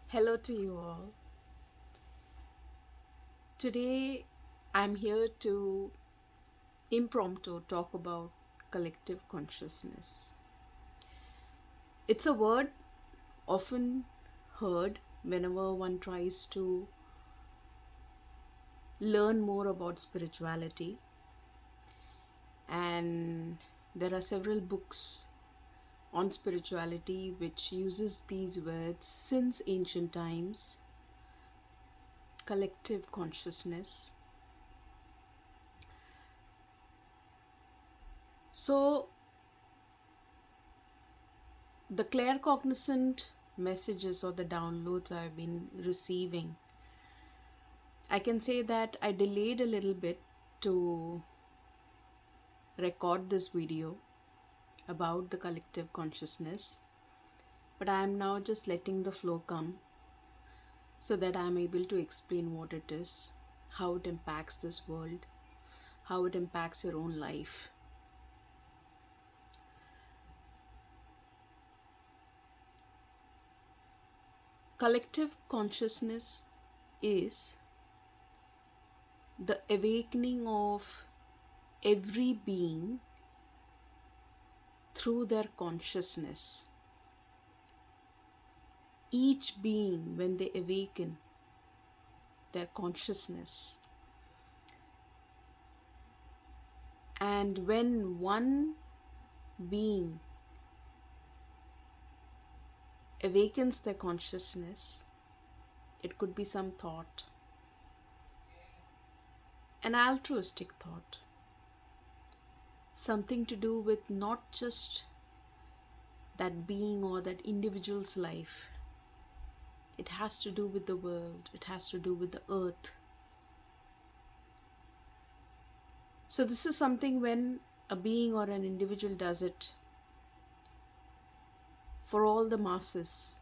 Hello to you all. Today I'm here to impromptu talk about collective consciousness. It's a word often heard whenever one tries to learn more about spirituality, and there are several books on spirituality which uses these words since ancient times. Collective consciousness. So the claircognizant messages or the downloads I've been receiving, I can say that I delayed a little bit to record this video about the collective consciousness, but I am now just letting the flow come so that I am able to explain what it is, how it impacts this world, how it impacts your own life. Collective consciousness is the awakening of every being through their consciousness. Each being, when they awaken their consciousness, and when one being awakens their consciousness, it could be some thought, an altruistic thought, something to do with not just that being or that individual's life. It has to do with the world, it has to do with the earth. So this is something when a being or an individual does it for all the masses.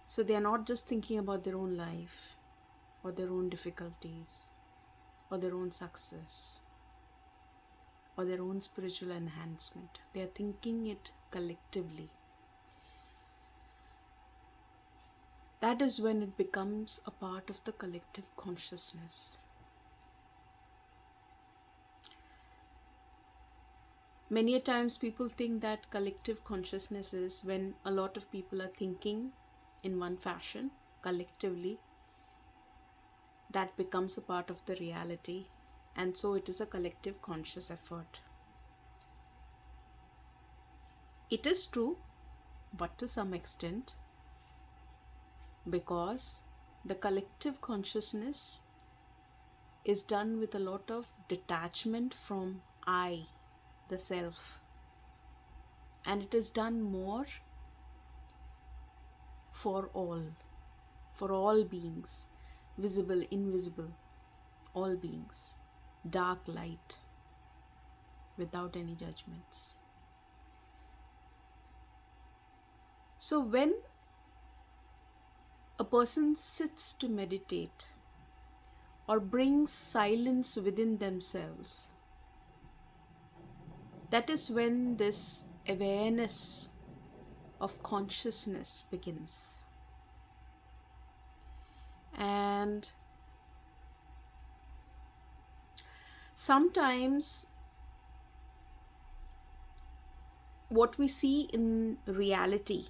So they are not just thinking about their own life or their own difficulties or their own success or their own spiritual enhancement. They are thinking it collectively. That is when it becomes a part of the collective consciousness. Many a times people think that collective consciousness is when a lot of people are thinking in one fashion collectively. That becomes a part of the reality, and so it is a collective conscious effort. It is true, but to some extent, because the collective consciousness is done with a lot of detachment from I, the self, and it is done more for all beings, visible, invisible, all beings, dark, light, without any judgments. So when a person sits to meditate or brings silence within themselves, that is when this awareness of consciousness begins. And sometimes what we see in reality,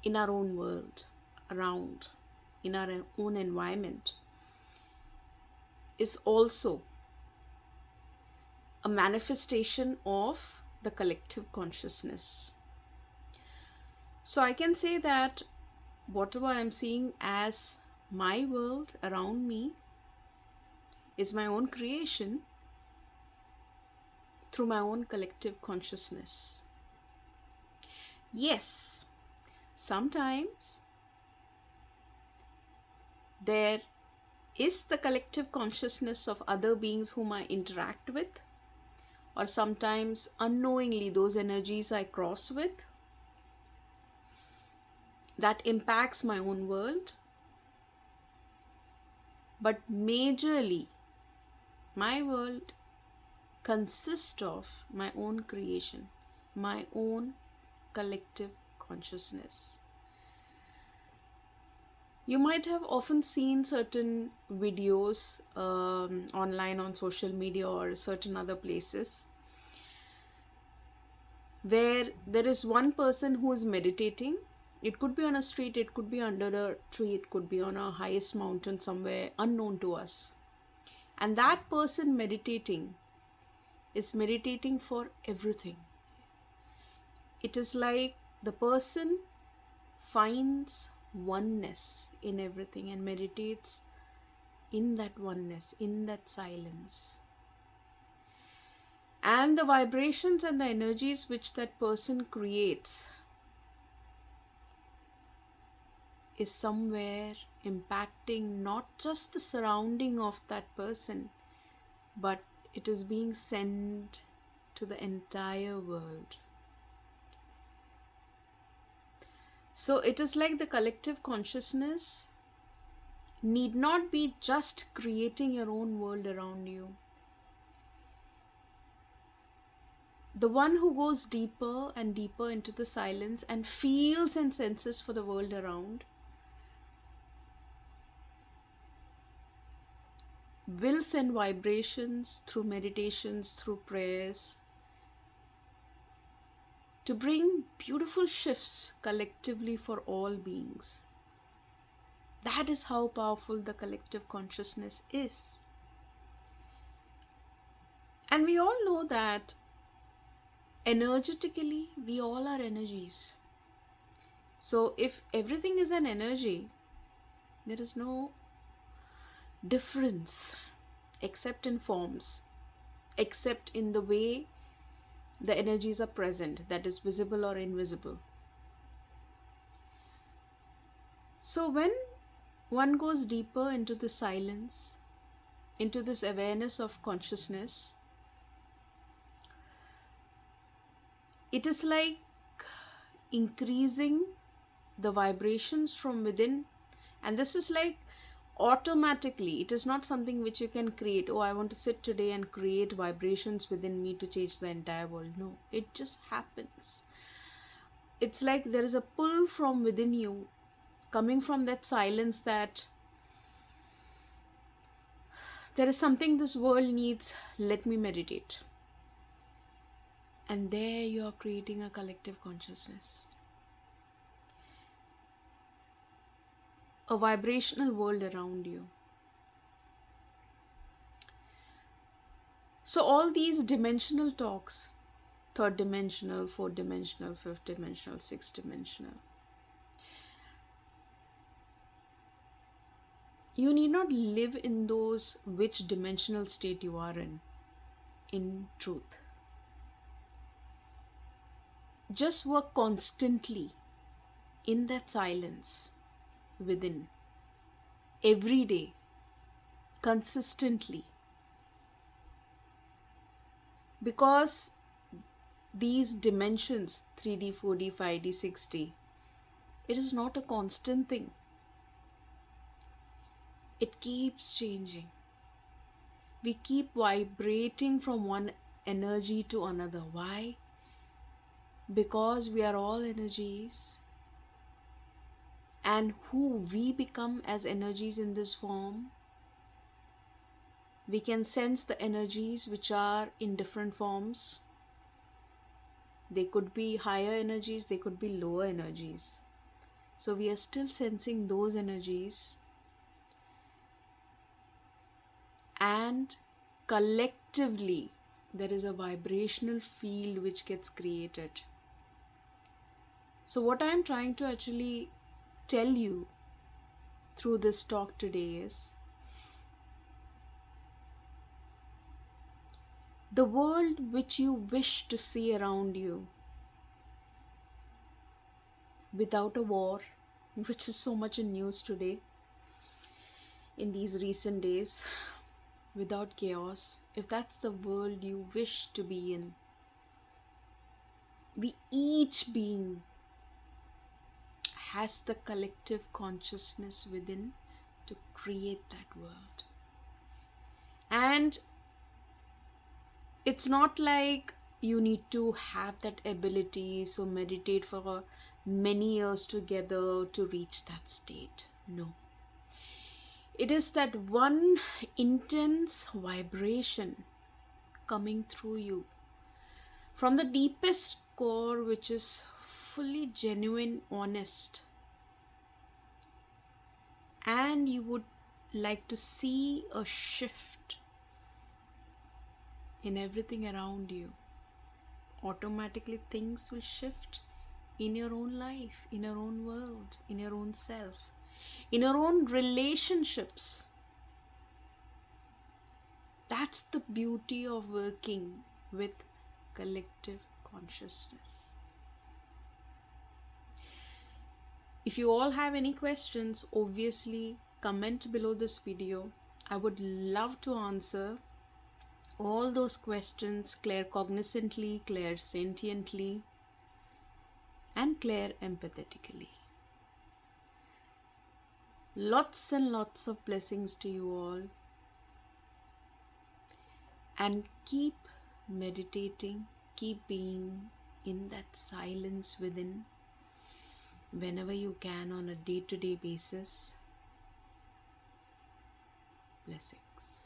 in our own world, around, in our own environment, is also a manifestation of the collective consciousness. So I can say that whatever I'm seeing as my world around me is my own creation through my own collective consciousness. Yes, sometimes there is the collective consciousness of other beings whom I interact with, or sometimes unknowingly those energies I cross with, that impacts my own world. But majorly, my world consists of my own creation, my own collective consciousness. You might have often seen certain videos online on social media or certain other places where there is one person who is meditating. It could be on a street, it could be under a tree, it could be on a highest mountain somewhere unknown to us. And that person meditating is meditating for everything. It is like the person finds oneness in everything and meditates in that oneness, in that silence. And the vibrations and the energies which that person creates is somewhere impacting not just the surrounding of that person, but it is being sent to the entire world. So it is like the collective consciousness need not be just creating your own world around you. The one who goes deeper and deeper into the silence and feels and senses for the world around will send vibrations through meditations, through prayers, to bring beautiful shifts collectively for all beings. That is how powerful the collective consciousness is. And we all know that energetically, we all are energies. So if everything is an energy, there is no difference except in forms, except in the way the energies are present, that is visible or invisible. So when one goes deeper into the silence, into this awareness of consciousness, it is like increasing the vibrations from within. And this is like automatically, it is not something which you can create. Oh, I want to sit today and create vibrations within me to change the entire world. No, it just happens. It's like there is a pull from within you, coming from that silence, that there is something this world needs, let me meditate. And there you are creating a collective consciousness, a vibrational world around you. So all these dimensional talks, third dimensional, fourth dimensional, fifth dimensional, sixth dimensional, you need not live in those which dimensional state you are in truth. Just work constantly in that silence within, every day, consistently. Because these dimensions, 3D, 4D, 5D, 6D, it is not a constant thing. It keeps changing. We keep vibrating from one energy to another. Why? Because we are all energies, and who we become as energies in this form, we can sense the energies which are in different forms. They could be higher energies, they could be lower energies. So we are still sensing those energies, and collectively there is a vibrational field which gets created. So what I am trying to actually tell you through this talk today is, the world which you wish to see around you, without a war, which is so much in news today in these recent days, without chaos, if that's the world you wish to be in, we each being has the collective consciousness within to create that world. And it's not like you need to have that ability, so meditate for many years together to reach that state. No. It is that one intense vibration coming through you from the deepest core, which is fully genuine, honest, and you would like to see a shift in everything around you. Automatically, things will shift in your own life, in your own world, in your own self, in your own relationships. That's the beauty of working with collective consciousness. If you all have any questions, obviously comment below this video. I would love to answer all those questions claircognizantly, clairsentiently, and clair empathetically. Lots and lots of blessings to you all. And keep meditating, keep being in that silence within whenever you can on a day-to-day basis. Blessings.